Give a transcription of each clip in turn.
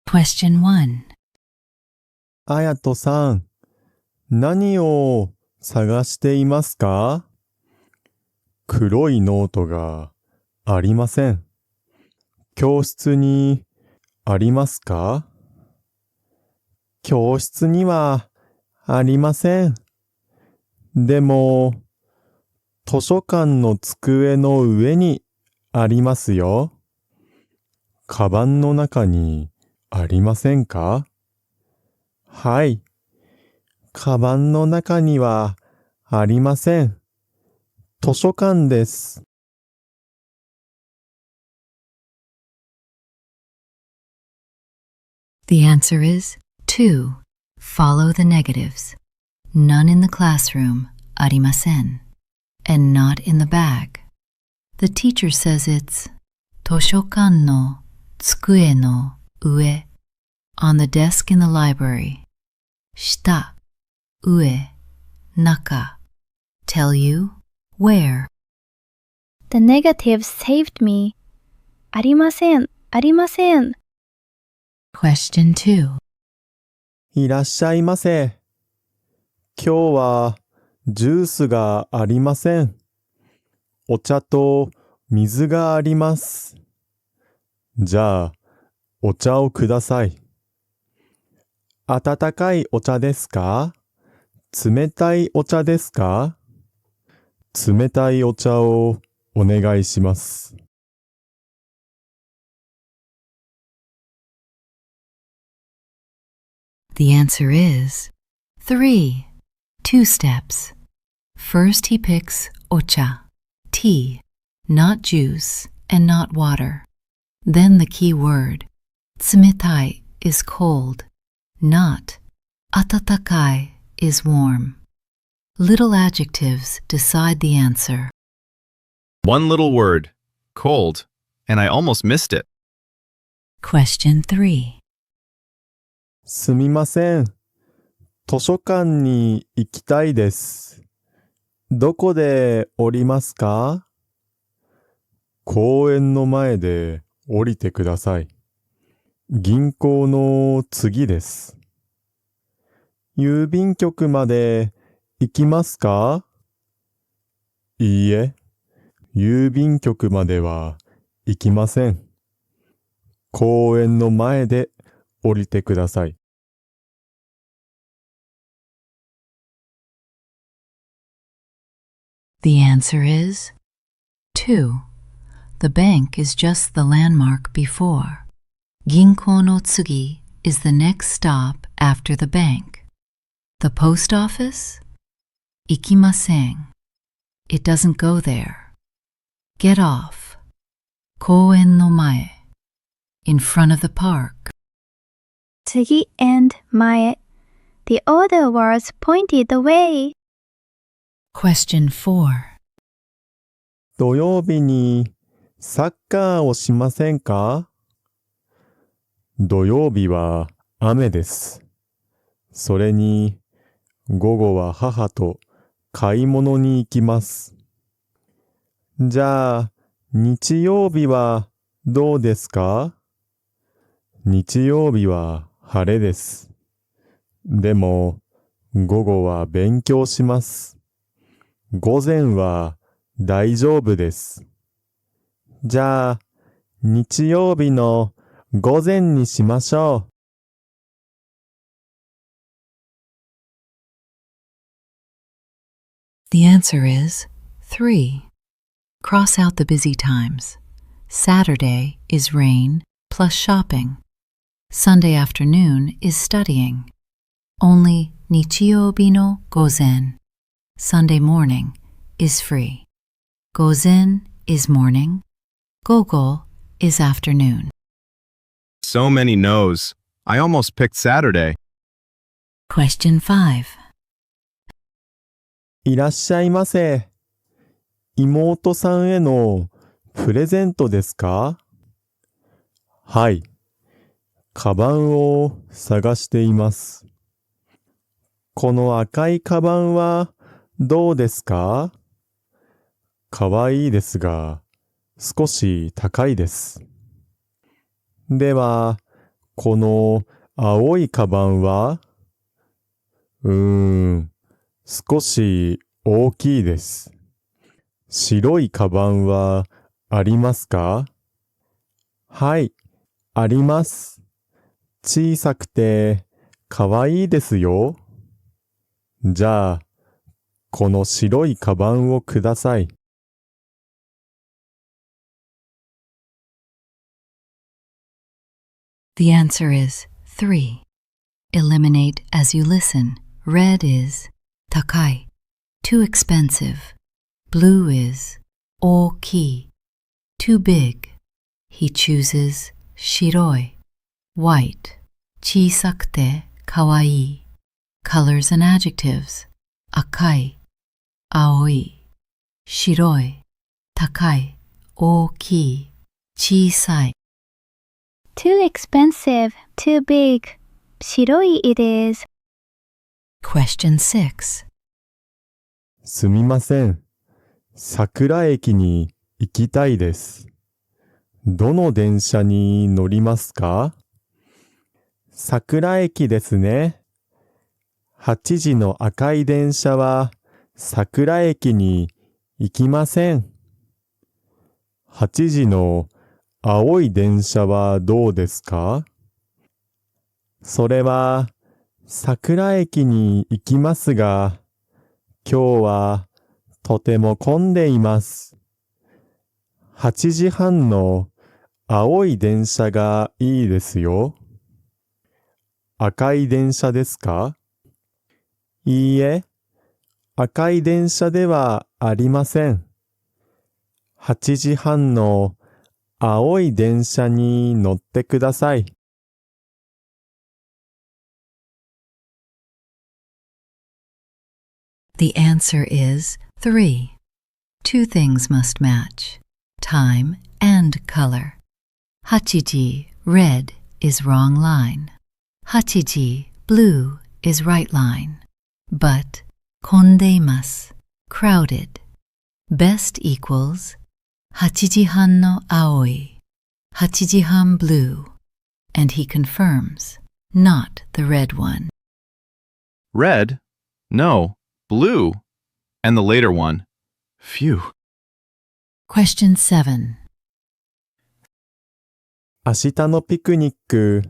Question 1. あやとさん、何を探していますか？黒いノートがありません。教室にありますか？教室にはありません。でも、図書館の机の上にありますよ。カバンの中にありませんか？はい。カバンの中にはありません。図書館です。The answer is 2. Follow the negatives. None in the classroom, ありません, and not in the bag. The teacher says it's 図書館の机の上, on the desk in the library. 下, 上, 中. Tell you where. The negatives saved me. ありません、ありません。Question 2. いらっしゃいませ。今日はジュースがありません。お茶と水があります。じゃあ、お茶をください。温かいお茶ですか？冷たいお茶ですか？冷たいお茶をお願いします。The answer is 3. 2 steps. First he picks ocha, tea, not juice and not water. Then the key word, 冷たい is cold, not 温かい is warm. Little adjectives decide the answer. One little word, cold, and I almost missed it. Question 3. すみません。図書館に行きたいです。どこで降りますか？公園の前で降りてください。銀行の次です。郵便局まで行きますか？いいえ、郵便局までは行きません。公園の前で降りてください。The answer is 2. The bank is just the landmark before. 銀行の次 is the next stop after the bank. The post office? 行きません. It doesn't go there. Get off. 公園の前 in front of the park. 次 and 前。The other words pointed the way. Question 4. 土曜日にサッカーをしませんか？土曜日は雨です。それに午後は母と買い物に行きます。じゃあ日曜日はどうですか？日曜日は晴れです。でも午後は勉強します。午前は大丈夫です。じゃあ日曜日の午前にしましょう。The answer is 3. Cross out the busy times. Saturday is rain plus shopping. Sunday afternoon is studying. Only 日曜日の午前 Sunday morning is free. 午前 is morning. 午後 is afternoon. So many no's. I almost picked Saturday. Question 5. いらっしゃいませ。妹さんへのプレゼントですか？はい。カバンを探しています。この赤いカバンはどうですか？かわいいですが、少し高いです。では、この青いカバンは少し大きいです。白いカバンはありますか？はい、あります。小さくてかわいいですよ。じゃあ、この白いカバンをください。The answer is 3. Eliminate as you listen. Red is 高い, too expensive. Blue is 大きい, too big. He chooses 白い, white, 小さくてかわいい. Colors and adjectives. 赤い, 青い, 白い, 高い, 大きい, 小さい. Too expensive, too big. 白い it is. Question 6. すみません。桜駅に行きたいです。どの電車に乗りますか？桜駅ですね。8時の赤い電車は桜駅に行きません。8時の青い電車はどうですか？それは桜駅に行きますが、今日はとても混んでいます。8時半の青い電車がいいですよ。赤い電車ですか？いいえ、赤い電車ではありません。8時半の青い電車に乗ってください。The answer is 3. Two things must match, time and color. Hachiji, red, is wrong line. Hachiji, blue, is right line. But kondeimasu, crowded. Best equals 8時半の青い, 8時半 blue, and he confirms, not the red one. Red? No, blue. And the later one. Phew. Question 7. 明日のピクニック、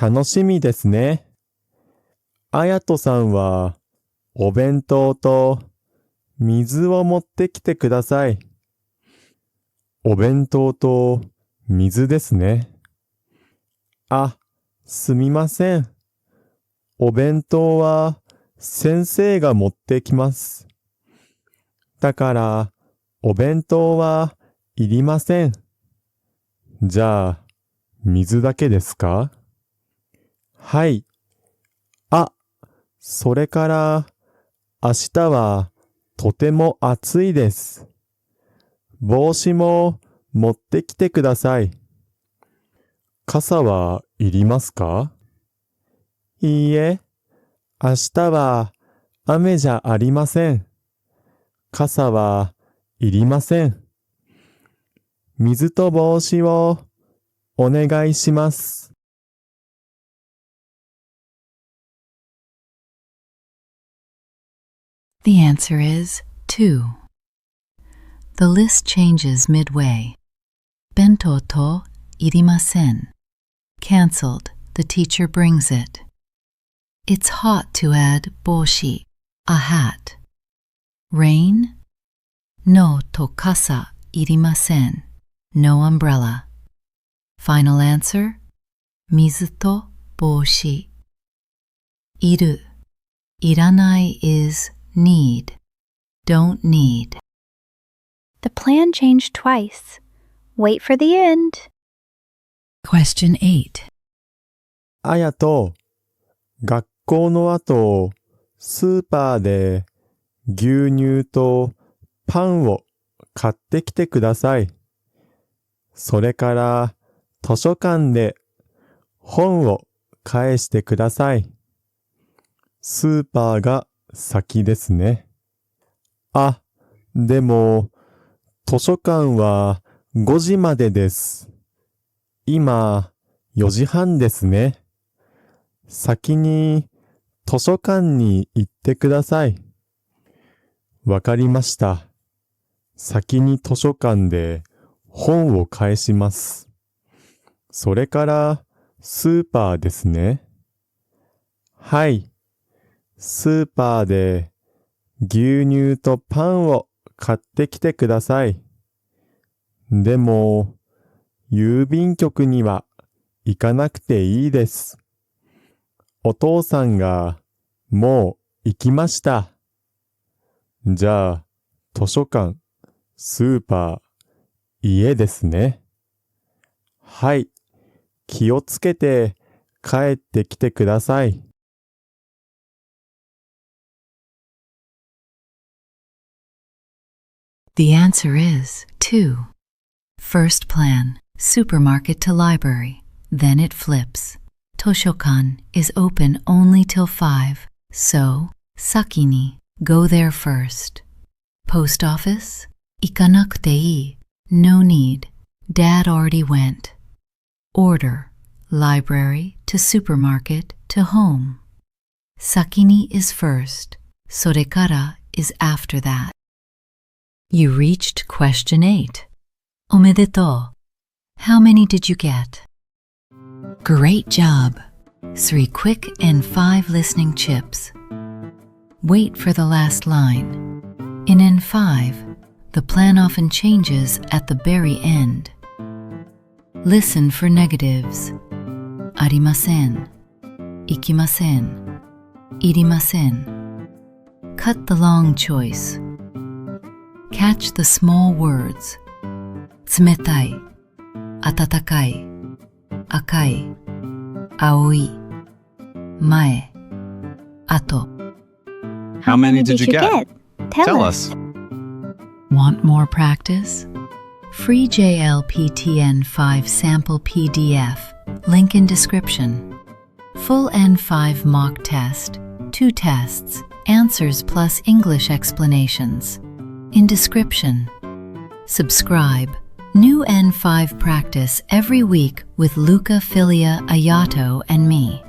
楽しみですね。あやとさんは、お弁当と水を持ってきてください。お弁当と水ですね。あ、すみません。お弁当は先生が持ってきます。だから、お弁当はいりません。じゃあ、水だけですか？はい。あ、それから、明日はとても暑いです。帽子も持ってきてください。傘はいりますか？いいえ、明日は雨じゃありません。傘はいりません。水と帽子をお願いします。The answer is 2. The list changes midway. Bento to irimasen. Cancelled, the teacher brings it. It's hot to add boshi, a hat. Rain? No to kasa irimasen. No umbrella. Final answer? Mizu to boshi. Iru. Iranai is need. Don't need. The plan changed twice. Wait for the end. Question 8. あやと、学校の後、スーパーで牛乳とパンを買ってきてください。それから図書館で本を返してください。スーパーが先ですね。あ、でも図書館は5時までです。今、4時半ですね。先に図書館に行ってください。わかりました。先に図書館で本を返します。それからスーパーですね。はい。スーパーで牛乳とパンを買ってきてください。でも、郵便局には行かなくていいです。お父さんがもう行きました。じゃあ、図書館、スーパー、家ですね。はい。気をつけて帰ってきてください。The answer is 2. First plan, supermarket to library. Then it flips. Toshokan is open only till 5, so sakini, go there first. Post office? Ikanakute ii, no need. Dad already went. Order, library to supermarket to home. Sakini is first, sorekara is after that. You reached question 8. Omedetou. How many did you get? Great job. 3 quick and 5 listening chips. Wait for the last line. In N5, the plan often changes at the very end. Listen for negatives. Arimasen, ikimasen, irimasen. Cut the long choice. Catch the small words. Tsumetai, atatakai, akai, aoi, mae, ato. How many did you get? Tell us. Want more practice? Free JLPTN5 sample PDF, link in description. Full N5 mock test, 2 tests, answers plus English explanations. In description. Subscribe. New N5 practice every week with Luca Filia Ayato and me.